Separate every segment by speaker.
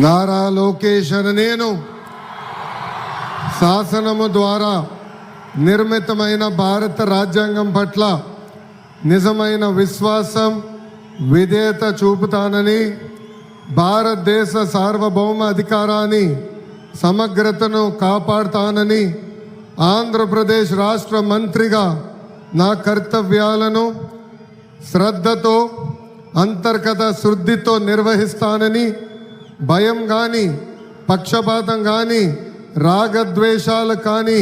Speaker 1: నారా లోకేష్ అనే నేను శాసనము ద్వారా నిర్మితమైన భారత రాజ్యాంగం పట్ల నిజమైన విశ్వాసం విధేయత చూపుతానని, భారతదేశ సార్వభౌమ అధికారాన్ని సమగ్రతను కాపాడుతానని, ఆంధ్రప్రదేశ్ రాష్ట్ర మంత్రిగా నా కర్తవ్యాలను శ్రద్ధతో అంతర్గత శుద్ధితో నిర్వహిస్తానని, భయం కానీ పక్షపాతం కానీ రాగద్వేషాలు కానీ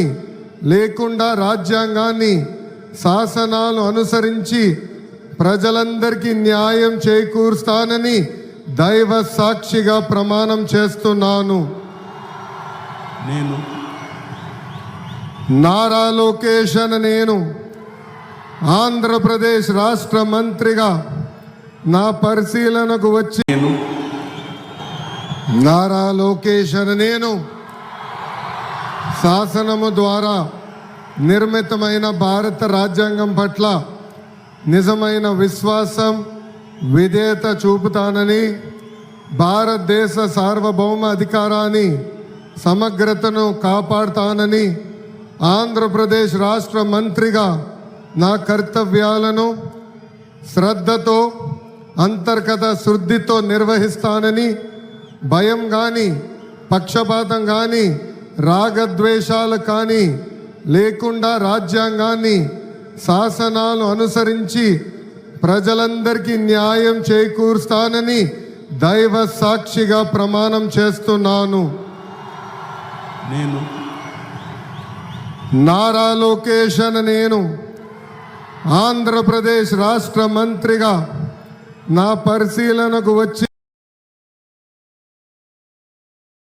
Speaker 1: లేకుండా రాజ్యాంగాన్ని శాసనాలు అనుసరించి ప్రజలందరికీ న్యాయం చేకూరుస్తానని దైవ సాక్షిగా ప్రమాణం చేస్తున్నాను.
Speaker 2: నేను
Speaker 1: నారా లోకేష్ అనే నేను ఆంధ్రప్రదేశ్ రాష్ట్ర మంత్రిగా నా పరిశీలనకు వచ్చి నారా లోకేష్ అనే నేను శాసనము ద్వారా నిర్మితమైన భారత రాజ్యాంగం పట్ల నిజమైన విశ్వాసం విధేయత చూపుతానని, భారతదేశ సార్వభౌమ అధికారాన్ని సమగ్రతను కాపాడుతానని, ఆంధ్రప్రదేశ్ రాష్ట్ర మంత్రిగా నా కర్తవ్యాలను శ్రద్ధతో అంతర్గత శుద్ధితో నిర్వహిస్తానని, భయం కానీ పక్షపాతం కానీ రాగద్వేషాలు కానీ లేకుండా రాజ్యాంగాన్ని శాసనాలు అనుసరించి ప్రజలందరికీ న్యాయం చేకూరుస్తానని దైవ సాక్షిగా ప్రమాణం చేస్తున్నాను.
Speaker 2: నేను
Speaker 1: నారా లోకేష్ అనే నేను ఆంధ్రప్రదేశ్ రాష్ట్ర మంత్రిగా నా పరిశీలనకు వచ్చి